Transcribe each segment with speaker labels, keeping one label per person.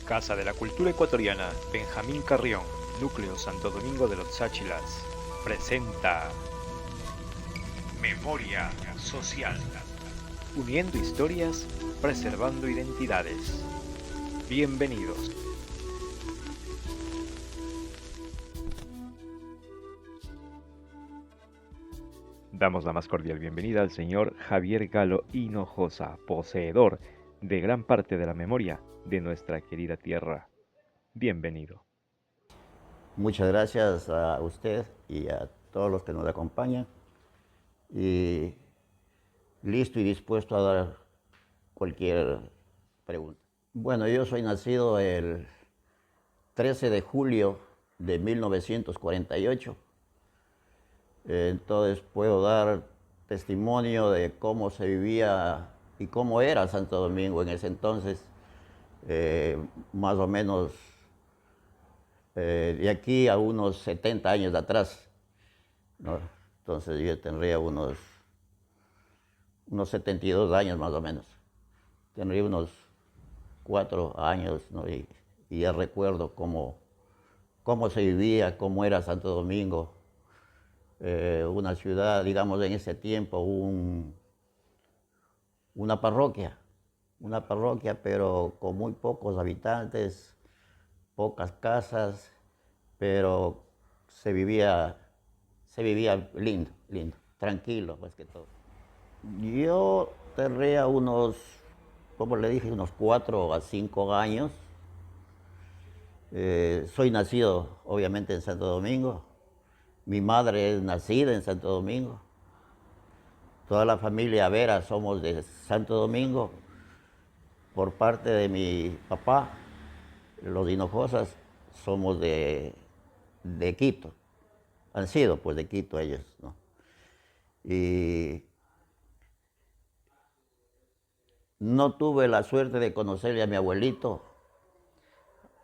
Speaker 1: Casa de la Cultura Ecuatoriana, Benjamín Carrión, Núcleo Santo Domingo de los Cháchilas, presenta Memoria Social. Uniendo historias, preservando identidades. Bienvenidos. Damos la más cordial bienvenida al señor Javier Galo Hinojosa, poseedor de gran parte de la memoria de nuestra querida tierra. Bienvenido.
Speaker 2: Muchas gracias a usted y a todos los que nos acompañan. Y listo y dispuesto a dar cualquier pregunta. Bueno, yo soy nacido el 13 de julio de 1948. Entonces puedo dar testimonio de cómo se vivía y cómo era Santo Domingo en ese entonces, más o menos de aquí a unos 70 años de atrás, ¿no? Entonces yo tendría unos 72 años más o menos. Tendría unos 4 años, ¿no? Y ya recuerdo cómo se vivía, cómo era Santo Domingo. Una ciudad, digamos, en ese tiempo, una parroquia, pero con muy pocos habitantes, pocas casas, pero se vivía lindo, tranquilo, más que todo. Yo tendría como le dije, unos 4 a 5 años. Soy nacido, obviamente, en Santo Domingo. Mi madre es nacida en Santo Domingo. Toda la familia Vera somos de Santo Domingo. Por parte de mi papá, los Hinojosas, somos de Quito. Han sido, pues, de Quito ellos, ¿no? Y no tuve la suerte de conocerle a mi abuelito,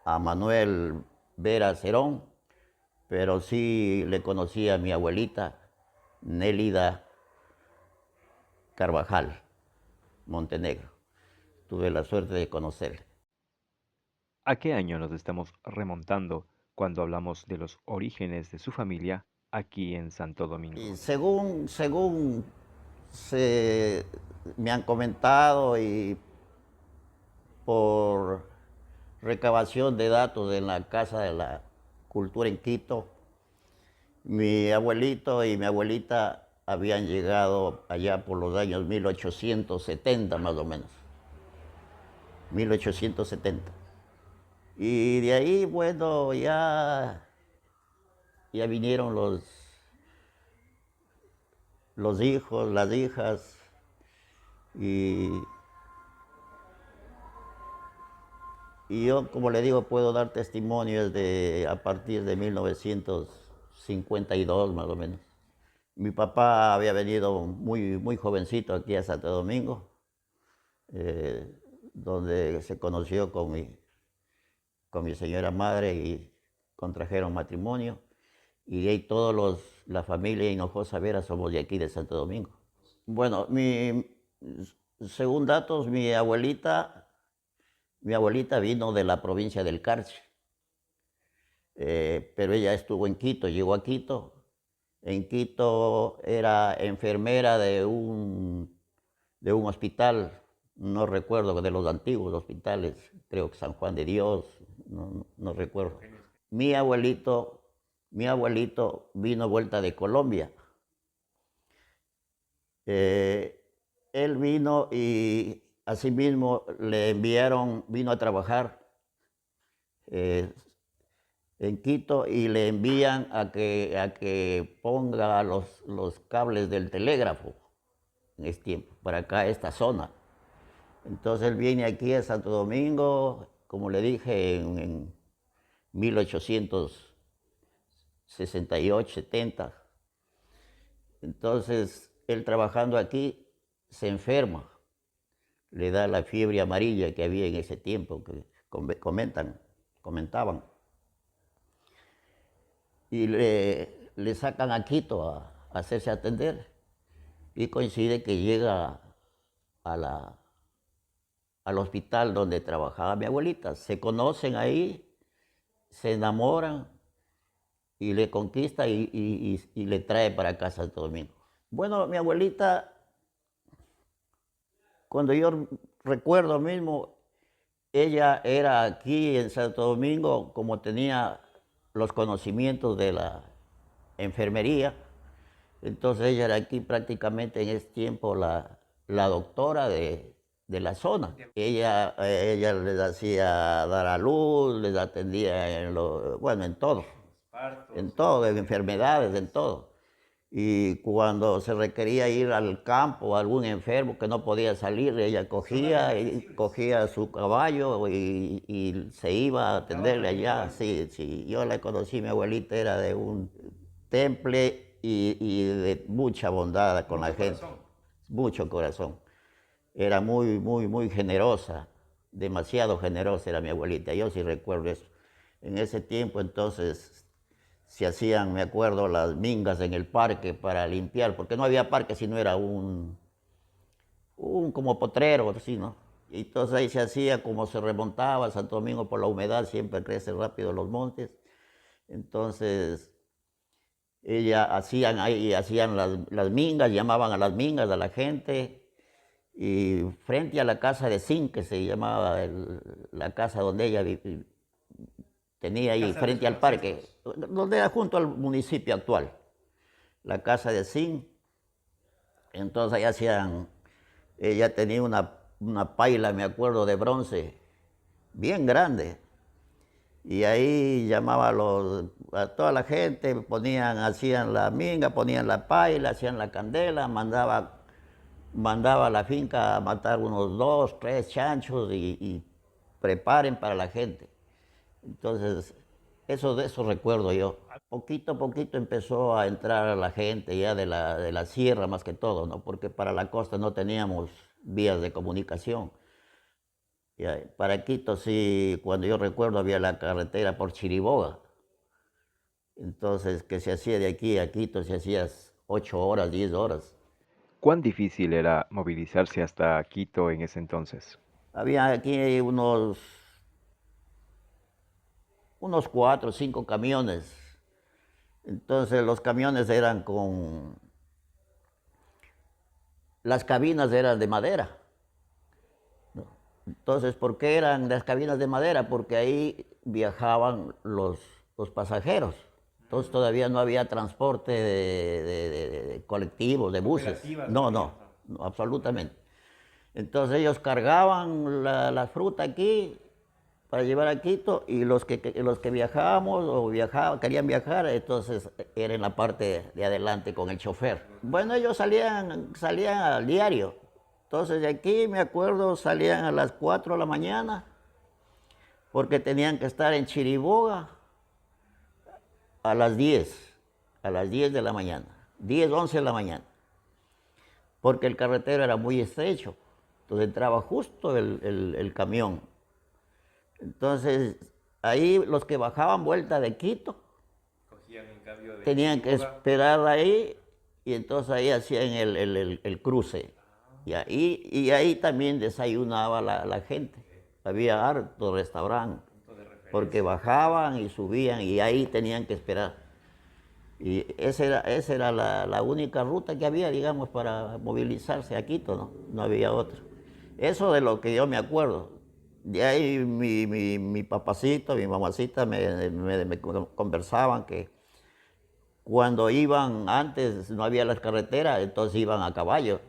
Speaker 2: a Manuel Vera Cerón, pero sí le conocí a mi abuelita, Nélida Carvajal Montenegro. Tuve la suerte de conocerle.
Speaker 1: ¿A qué año nos estamos remontando cuando hablamos de los orígenes de su familia aquí en Santo
Speaker 2: Y
Speaker 1: Domingo?
Speaker 2: según me han comentado y por recabación de datos en la Casa de la Cultura en Quito, mi abuelito y mi abuelita habían llegado allá por los años 1870 más o menos, 1870. Y de ahí, bueno, ya vinieron los hijos, las hijas, y, y yo, como le digo, puedo dar testimonios a partir de 1952 más o menos. Mi papá había venido muy, muy jovencito aquí a Santo Domingo, eh, donde se conoció con mi señora madre y contrajeron matrimonio. Y de ahí la familia Hinojosa Vera somos de aquí, de Santo Domingo. Bueno, según datos, mi abuelita vino de la provincia del Carchi, pero ella estuvo en Quito, llegó a Quito. En Quito era enfermera de un hospital, no recuerdo, de los antiguos hospitales, creo que San Juan de Dios, no recuerdo. Mi abuelito, mi abuelito vino vuelta de Colombia. Eh, Él vino y asimismo vino a trabajar eh, en Quito y le envían a que ponga los cables del telégrafo en este tiempo, para acá, a esta zona. Entonces él viene aquí a Santo Domingo, como le dije, en 1868, 70. Entonces él, trabajando aquí, se enferma, le da la fiebre amarilla que había en ese tiempo, que comentaban. Y le sacan a Quito a hacerse atender. Y coincide que llega a la, al hospital donde trabajaba mi abuelita. Se conocen ahí, se enamoran y le conquista y le trae para acá a Santo Domingo. Bueno, mi abuelita, cuando yo recuerdo mismo, ella era aquí en Santo Domingo, como tenía los conocimientos de la enfermería, entonces ella era aquí prácticamente en ese tiempo la doctora de la zona. Ella les hacía dar a luz, les atendía bueno, en todo, en enfermedades, en todo. Y cuando se requería ir al campo, algún enfermo que no podía salir, ella cogía su caballo y se iba a atenderle allá. Sí, sí, yo la conocí, mi abuelita era de un temple y de mucha bondad con la gente, mucho corazón. Era muy, muy, muy generosa, demasiado generosa era mi abuelita, yo sí recuerdo eso. En ese tiempo entonces se hacían, me acuerdo, las mingas en el parque para limpiar, porque no había parque sino era un como potrero, así, ¿no? Y entonces ahí se hacía como se remontaba Santo Domingo por la humedad, siempre crece rápido los montes. Entonces hacían las mingas, llamaban a las mingas a la gente, y frente a la casa de Zinc, que se llamaba la casa donde ella tenía ahí, frente al parque, donde era junto al municipio actual, la casa de Zinc. Entonces ahí ella tenía una paila, me acuerdo, de bronce, bien grande. Y ahí llamaba a toda la gente, hacían la minga, ponían la paila, hacían la candela, mandaba a la finca a matar unos 2, 3 chanchos y preparen para la gente. Entonces, de eso recuerdo yo. Poquito a poquito empezó a entrar la gente ya de la sierra más que todo, ¿no? Porque para la costa no teníamos vías de comunicación. Ya, para Quito sí, cuando yo recuerdo había la carretera por Chiriboga. Entonces, que se hacía de aquí a Quito, se hacía 8 horas, 10 horas.
Speaker 1: ¿Cuán difícil era movilizarse hasta Quito en ese entonces?
Speaker 2: Había aquí unos 4 o 5 camiones. Entonces los camiones las cabinas eran de madera. ¿No? Entonces, ¿por qué eran las cabinas de madera? Porque ahí viajaban los pasajeros. Entonces todavía no había transporte de colectivos, de buses. No, absolutamente. Entonces ellos cargaban la fruta aquí para llevar a Quito y los que viajábamos querían viajar, entonces era en la parte de adelante con el chofer. Bueno, ellos salían al diario. Entonces de aquí me acuerdo salían a las 4 de la mañana porque tenían que estar en Chiriboga a las 10 de la mañana, 10, 11 de la mañana, porque el carretero era muy estrecho. Entonces entraba justo el camión. Entonces, ahí los que bajaban vuelta de Quito tenían que esperar ahí y entonces ahí hacían el cruce. Y ahí también desayunaba la gente. Había harto restaurante, porque bajaban y subían y ahí tenían que esperar. Y esa era la única ruta que había, digamos, para movilizarse a Quito, ¿no? No había otra. Eso de lo que yo me acuerdo. De ahí mi papacito, mi mamacita me conversaban que cuando iban, antes no había las carreteras, entonces iban a caballo.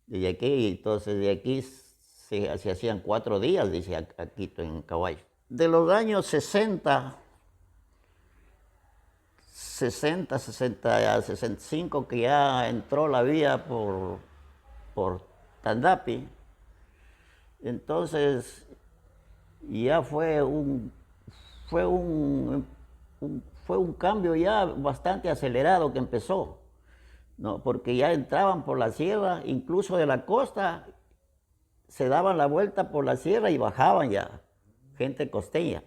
Speaker 2: Y aquí, entonces de aquí se hacían 4 días, dice, a Quito en caballo. De los años 65, que ya entró la vía por Tandapi, entonces ya fue un cambio ya bastante acelerado que empezó, ¿no? Porque ya entraban por la sierra, incluso de la costa, se daban la vuelta por la sierra y bajaban ya, gente costeña.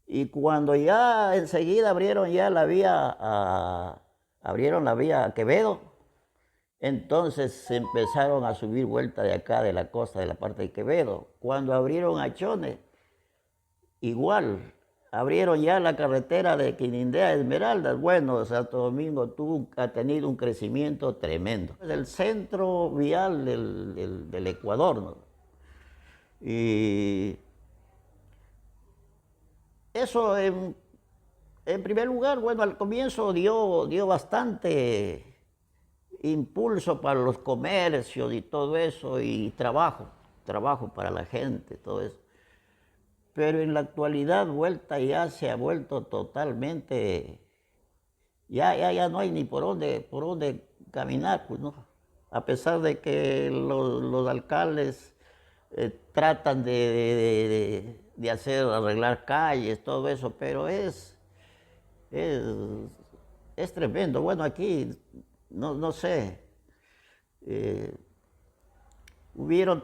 Speaker 2: Y cuando ya enseguida abrieron la vía a Quevedo, Entonces se empezaron a subir vuelta de acá, de la costa, de la parte de Quevedo. Cuando abrieron Achone, igual, abrieron ya la carretera de Quinindé a Esmeraldas. Bueno, Santo Domingo ha tenido un crecimiento tremendo. Es el centro vial del Ecuador, ¿no? Y eso en primer lugar, bueno, al comienzo dio bastante impulso para los comercios y todo eso, y trabajo para la gente, todo eso. Pero en la actualidad vuelta ya se ha vuelto totalmente, ya no hay ni por dónde caminar, pues no. A pesar de que los alcaldes tratan de hacer, arreglar calles, todo eso, pero es, es tremendo. Bueno, aquí, no sé, eh, hubieron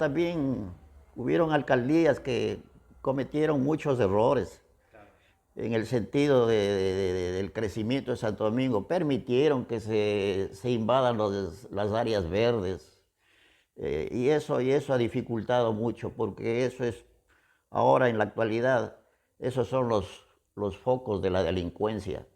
Speaker 2: alcaldías que cometieron muchos errores en el sentido del crecimiento de Santo Domingo. Permitieron que se invadan las áreas verdes, y eso ha dificultado mucho, porque eso es, ahora en la actualidad, esos son los focos de la delincuencia,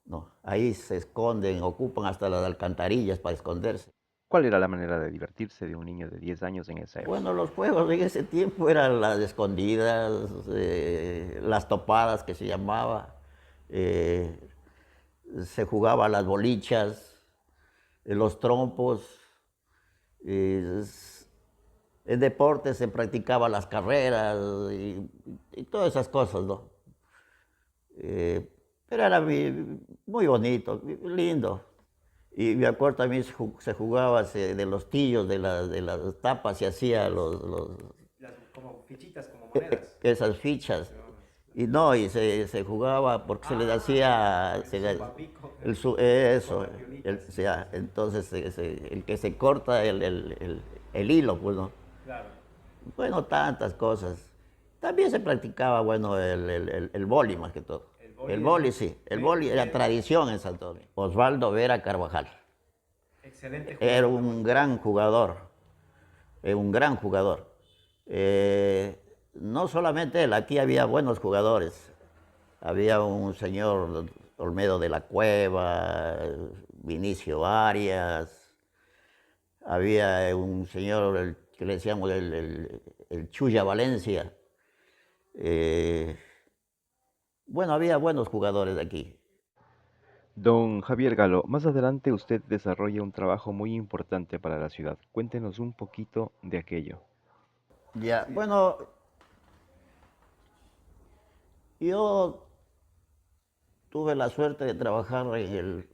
Speaker 2: ¿no? Ahí se esconden, ocupan hasta las alcantarillas para esconderse.
Speaker 1: ¿Cuál era la manera de divertirse de un niño de 10 años en esa época?
Speaker 2: Bueno, los juegos en ese tiempo eran las escondidas, las topadas que se llamaba, eh, se jugaba a las bolichas, los trompos, eh, en deporte se practicaba las carreras y todas esas cosas, ¿no? Pero era muy bonito, lindo. Y me acuerdo también se jugaba de los tillos, de las tapas, se hacía
Speaker 1: Como fichitas, como monedas.
Speaker 2: esas fichas. Y no, y se jugaba porque se les hacía eso, entonces el que se corta el hilo, pues no.
Speaker 1: Claro.
Speaker 2: Bueno, tantas cosas. También se practicaba, bueno, el boli más que todo. El boli, sí, el boli era tradición en Santo Domingo. Osvaldo Vera Carvajal.
Speaker 1: Excelente
Speaker 2: Era
Speaker 1: jugador.
Speaker 2: un gran jugador, un gran jugador. No solamente él, aquí había buenos jugadores. Había un señor Olmedo de la Cueva, Vinicio Arias, había un señor que le decíamos el Chuya Valencia. Eh, bueno, había buenos jugadores de aquí.
Speaker 1: Don Javier Galo, más adelante usted desarrolla un trabajo muy importante para la ciudad. Cuéntenos un poquito de aquello.
Speaker 2: Ya, bueno, yo tuve la suerte de trabajar en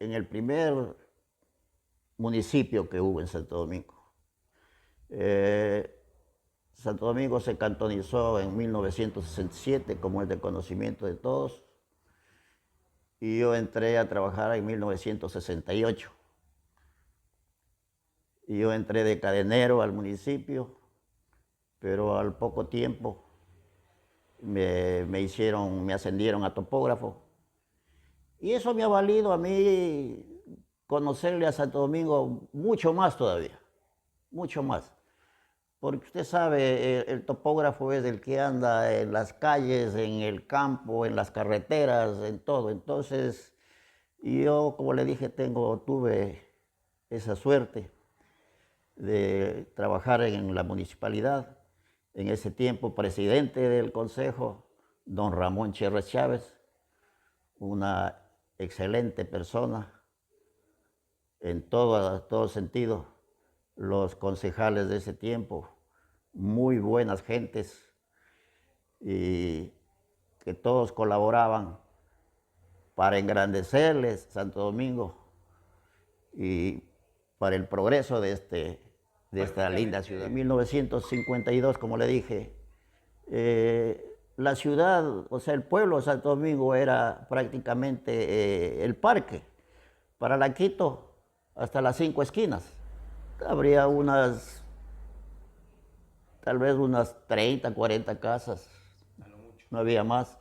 Speaker 2: el primer municipio que hubo en Santo Domingo. Eh, Santo Domingo se cantonizó en 1967, como es de conocimiento de todos, y yo entré a trabajar en 1968. Y yo entré de cadenero al municipio, pero al poco tiempo me ascendieron a topógrafo. Y eso me ha valido a mí conocerle a Santo Domingo mucho más todavía, mucho más. Porque usted sabe, el topógrafo es el que anda en las calles, en el campo, en las carreteras, en todo. Entonces, yo, como le dije, tuve esa suerte de trabajar en la municipalidad. En ese tiempo, presidente del consejo, don Ramón Cherres Chávez, una excelente persona en todo sentido. Los concejales de ese tiempo, muy buenas gentes, y que todos colaboraban para engrandecerles Santo Domingo y para el progreso de esta linda ciudad. En 1952, como le dije, la ciudad, o sea, el pueblo de Santo Domingo era prácticamente el parque para la Quito hasta las 5 esquinas. Habría tal vez unas 30, 40 casas, no había más.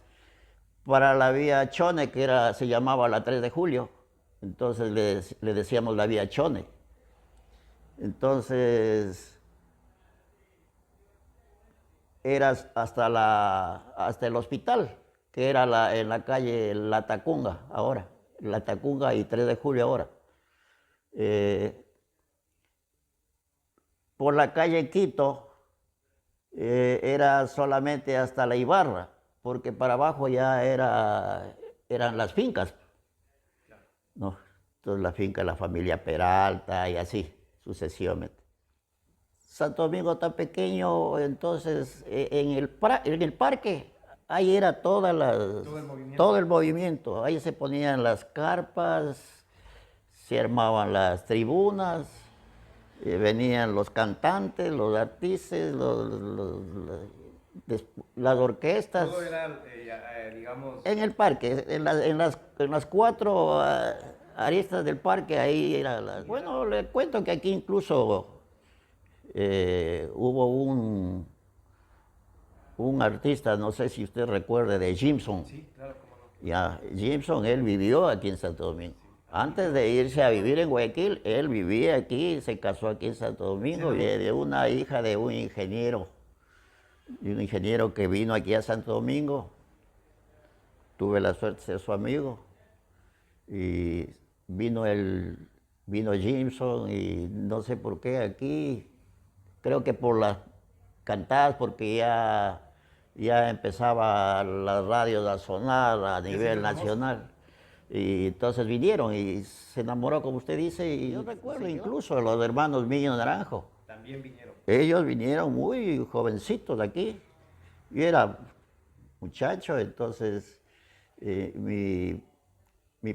Speaker 2: Para la vía Chone, se llamaba la 3 de Julio, entonces le decíamos la vía Chone. Entonces era hasta el hospital, que era en la calle La Tacunga ahora, La Tacunga y 3 de Julio ahora. Eh, por la calle Quito era solamente hasta la Ibarra, porque para abajo ya eran las fincas, ¿no? Entonces la finca de la familia Peralta y así sucesivamente. Santo Domingo tan pequeño, entonces en el parque, ahí era todo el movimiento. Ahí se ponían las carpas, se armaban las tribunas, venían los cantantes, los artistas, las orquestas.
Speaker 1: Todo era, digamos...
Speaker 2: En el parque, en las 4 aristas del parque, ahí era Bueno, le cuento que aquí incluso hubo un artista, no sé si usted recuerde, de Jimson.
Speaker 1: Sí, claro, cómo no.
Speaker 2: Ya, Jimson, él vivió aquí en Santo Domingo. Antes de irse a vivir en Guayaquil, él vivía aquí, se casó aquí en Santo Domingo, y de una hija de un ingeniero que vino aquí a Santo Domingo. Tuve la suerte de ser su amigo. Y vino Jimson y no sé por qué aquí, creo que por las cantadas, porque ya empezaba las radios a sonar a nivel nacional. Y entonces vinieron y se enamoró, como usted dice, y yo recuerdo incluso los hermanos Miño Naranjo.
Speaker 1: También vinieron.
Speaker 2: Ellos vinieron muy jovencitos de aquí. Yo era muchacho, entonces mi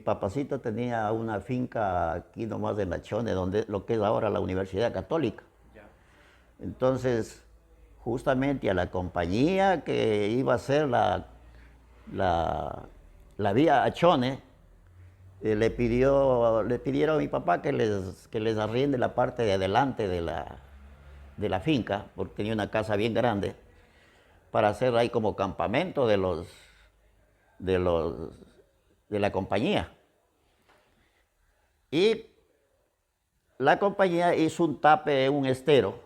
Speaker 2: papacito tenía una finca aquí nomás en La Chone, donde lo que es ahora la Universidad Católica.
Speaker 1: Ya.
Speaker 2: Entonces, justamente a la compañía que iba a ser la vía a Chone, le pidieron a mi papá que les arriende la parte de adelante de la finca, porque tenía una casa bien grande, para hacer ahí como campamento de la compañía. Y la compañía hizo un tape, un estero,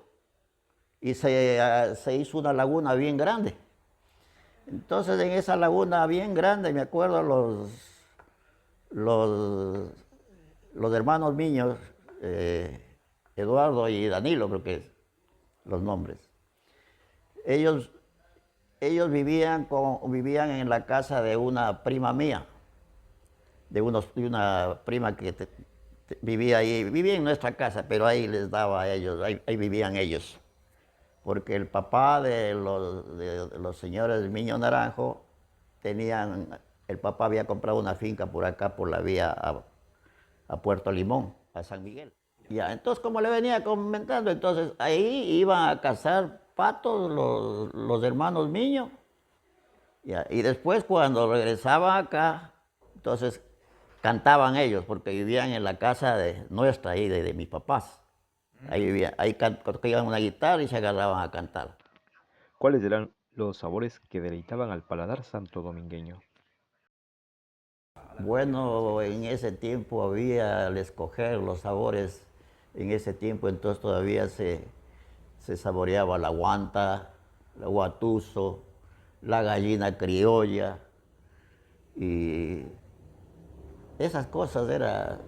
Speaker 2: y se hizo una laguna bien grande. Entonces en esa laguna bien grande, me acuerdo los hermanos Miños, Eduardo y Danilo, creo que es los nombres. Ellos vivían en la casa de una prima mía, de una prima que vivía ahí, vivía en nuestra casa, pero ahí les daba a ellos, ahí vivían ellos. Porque el papá de los señores Miño Naranjo el papá había comprado una finca por acá, por la vía a Puerto Limón, a San Miguel. Ya, entonces, como le venía comentando, entonces ahí iban a cazar patos los hermanos Miño. Ya, y después, cuando regresaban acá, entonces cantaban ellos, porque vivían en la casa nuestra, ahí, de mis papás. Ahí vivían, ahí tocaban una guitarra y se agarraban a cantar.
Speaker 1: ¿Cuáles eran los sabores que deleitaban al paladar santodomingueño?
Speaker 2: Bueno, en ese tiempo había al escoger los sabores, en ese tiempo entonces todavía se saboreaba la guanta, el guatuzo, la gallina criolla, y esas cosas era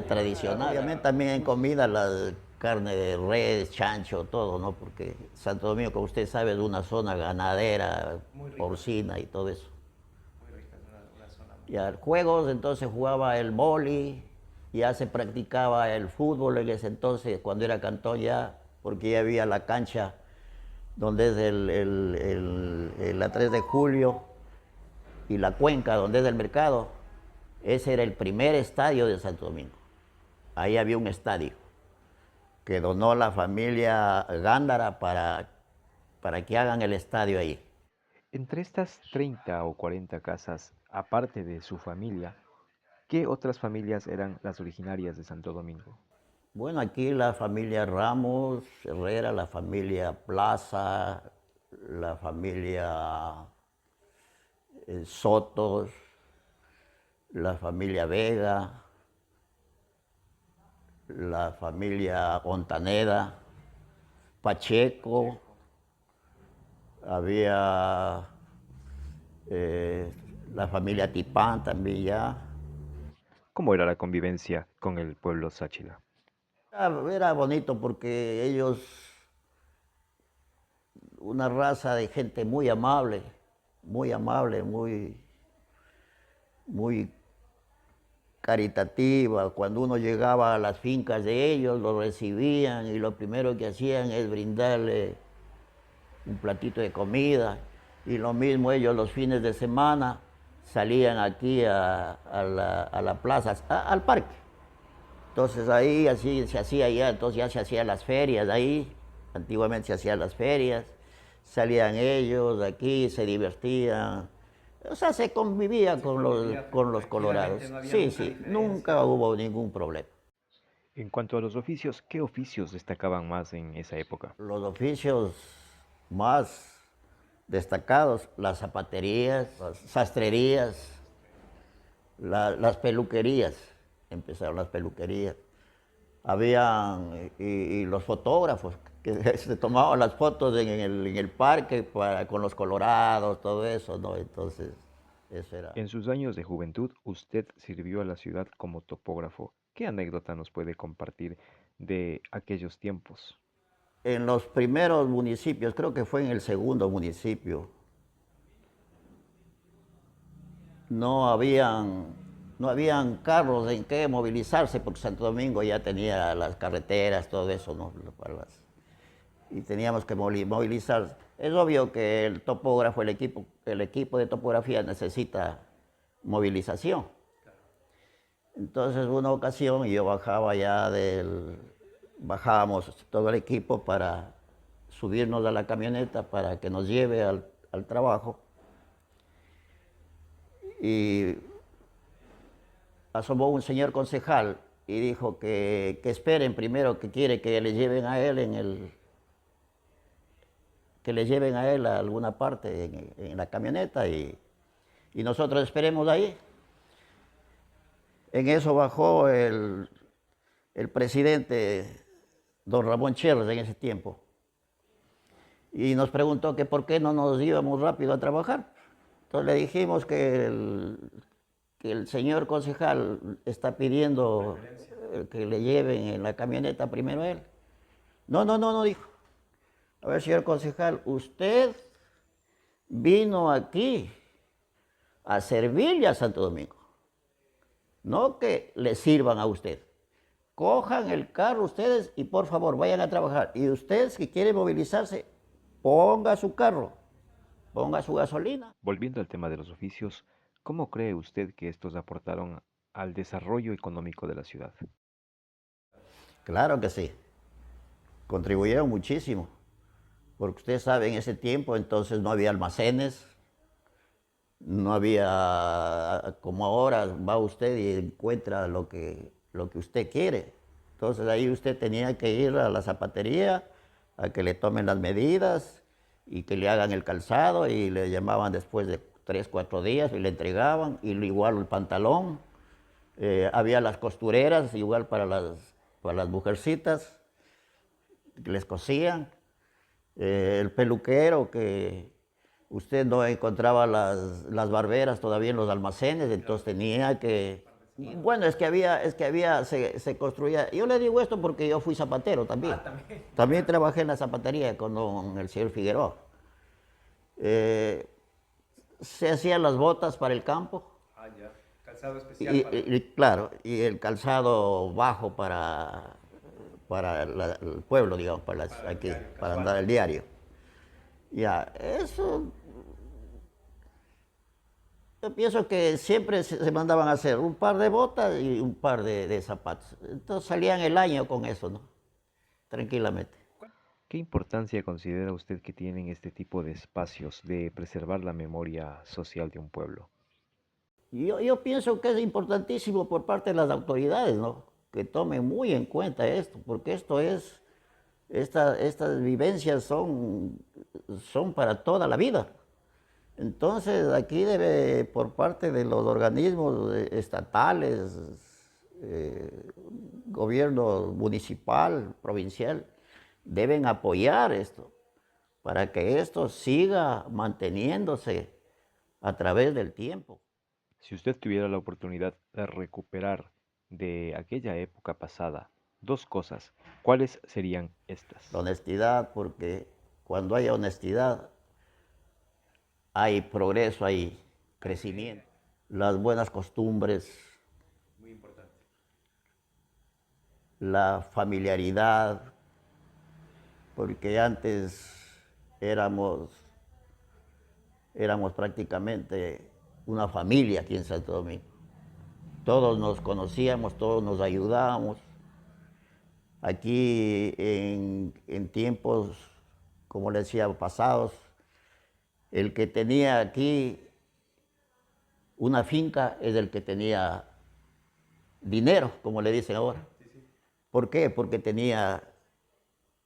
Speaker 2: tradicional. Obviamente también en comida la carne de res, chancho, todo, ¿no? Porque Santo Domingo, como usted sabe, es una zona ganadera, porcina y todo eso. Ya, juegos, entonces jugaba el boli, ya se practicaba el fútbol en ese entonces, cuando era cantón ya, porque ya había la cancha donde es la 3 de Julio y la Cuenca, donde es el mercado. Ese era el primer estadio de Santo Domingo. Ahí había un estadio que donó la familia Gándara para que hagan el estadio ahí.
Speaker 1: Entre estas 30 o 40 casas, aparte de su familia, ¿qué otras familias eran las originarias de Santo Domingo?
Speaker 2: Bueno, aquí la familia Ramos, Herrera, la familia Plaza, la familia Sotos, la familia Vega, la familia Ontaneda, Pacheco, había la familia Tipán también ya.
Speaker 1: ¿Cómo era la convivencia con el pueblo Sáchila?
Speaker 2: Era bonito porque ellos, una raza de gente muy amable, muy caritativa. Cuando uno llegaba a las fincas de ellos, lo recibían y lo primero que hacían es brindarle un platito de comida. Y lo mismo ellos los fines de semana salían aquí a la plaza, al parque. Entonces ahí así se hacía ya, entonces ya se hacían las ferias ahí, antiguamente se hacían las ferias, salían ellos aquí, se divertían, o sea, se convivía con los colorados. Sí, sí, nunca hubo ningún problema.
Speaker 1: En cuanto a los oficios, ¿qué oficios destacaban más en esa época?
Speaker 2: Los oficios más destacados, las zapaterías, las sastrerías, las peluquerías, empezaron las peluquerías. Habían y los fotógrafos que se tomaban las fotos en el parque con los colorados, todo eso, ¿no? Entonces, eso era.
Speaker 1: En sus años de juventud, usted sirvió a la ciudad como topógrafo. ¿Qué anécdota nos puede compartir de aquellos tiempos?
Speaker 2: En los primeros municipios, creo que fue en el segundo municipio, no habían, no habían carros en que movilizarse porque Santo Domingo ya tenía las carreteras, todo eso, ¿no? Y teníamos que movilizar. Es obvio que el topógrafo, el equipo de topografía necesita movilización. Entonces, una ocasión yo bajábamos todo el equipo para subirnos a la camioneta para que nos lleve al trabajo. Y asomó un señor concejal y dijo que esperen primero, que quiere que le lleven a él que le lleven a él a alguna parte en la camioneta y nosotros esperemos ahí. En eso bajó el presidente, don Ramón Cherres, en ese tiempo, y nos preguntó que por qué no nos íbamos rápido a trabajar. Entonces le dijimos que el señor concejal está pidiendo que le lleven en la camioneta primero a él. No, no, no, no, dijo. A ver, señor concejal, usted vino aquí a servirle a Santo Domingo, no que le sirvan a usted. Cojan el carro ustedes y por favor vayan a trabajar. Y ustedes que quieren movilizarse, ponga su carro, ponga su gasolina.
Speaker 1: Volviendo al tema de los oficios, ¿cómo cree usted que estos aportaron al desarrollo económico de la ciudad?
Speaker 2: Claro que sí, contribuyeron muchísimo, porque usted sabe, en ese tiempo entonces no había almacenes, no había, como ahora va usted y encuentra lo que usted quiere. Entonces ahí usted tenía que ir a la zapatería a que le tomen las medidas y que le hagan el calzado y le llamaban después de 3, 4 días y le entregaban, y igual el pantalón. Había las costureras, igual para las mujercitas, que les cosían. El peluquero, que usted no encontraba las barberas todavía en los almacenes, entonces tenía que... Bueno, se construía... Yo le digo esto porque yo fui zapatero también. También trabajé en la zapatería con el señor Figueroa. Se hacían las botas para el campo.
Speaker 1: Ya. Calzado especial
Speaker 2: Claro, y el calzado bajo para el pueblo, digamos, aquí, para andar el diario. Ya, eso, yo pienso que siempre se mandaban a hacer un par de botas y un par de zapatos. Entonces salían el año con eso, ¿no? Tranquilamente.
Speaker 1: ¿Qué importancia considera usted que tienen este tipo de espacios de preservar la memoria social de un pueblo?
Speaker 2: Yo pienso que es importantísimo por parte de las autoridades, ¿no? Que tomen muy en cuenta esto, porque estas vivencias son para toda la vida. Entonces aquí debe, por parte de los organismos estatales, gobierno municipal, provincial, deben apoyar esto para que esto siga manteniéndose a través del tiempo.
Speaker 1: Si usted tuviera la oportunidad de recuperar de aquella época pasada dos cosas, ¿cuáles serían estas?
Speaker 2: La honestidad, porque cuando hay honestidad hay progreso, hay crecimiento. Las buenas costumbres, la familiaridad, porque antes éramos, éramos prácticamente una familia aquí en Santo Domingo. Todos nos conocíamos, todos nos ayudábamos. Aquí en tiempos, como les decía, pasados, el que tenía aquí una finca es el que tenía dinero, como le dicen ahora. ¿Por qué? Porque tenía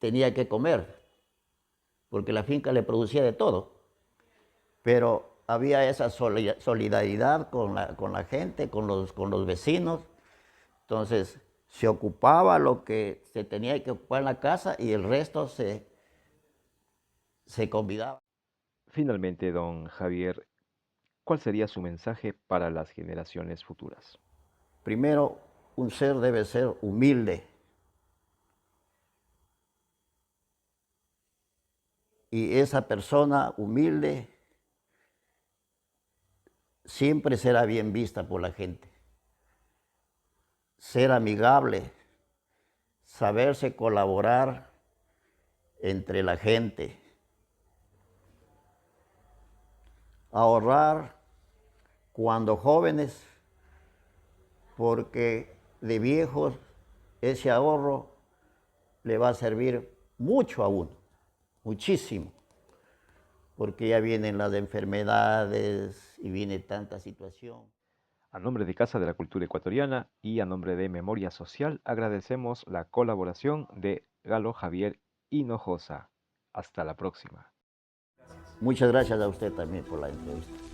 Speaker 2: que comer, porque la finca le producía de todo. Pero había esa solidaridad con la gente, con los vecinos. Entonces, se ocupaba lo que se tenía que ocupar en la casa y el resto se convidaba.
Speaker 1: Finalmente, don Javier, ¿cuál sería su mensaje para las generaciones futuras?
Speaker 2: Primero, un ser debe ser humilde. Y esa persona humilde siempre será bien vista por la gente. Ser amigable, saberse colaborar entre la gente, ahorrar cuando jóvenes, porque de viejos ese ahorro le va a servir mucho a uno, muchísimo, porque ya vienen las enfermedades y viene tanta situación.
Speaker 1: A nombre de Casa de la Cultura Ecuatoriana y a nombre de Memoria Social, agradecemos la colaboración de Galo Javier Hinojosa. Hasta la próxima.
Speaker 2: Muchas gracias a usted también por la entrevista.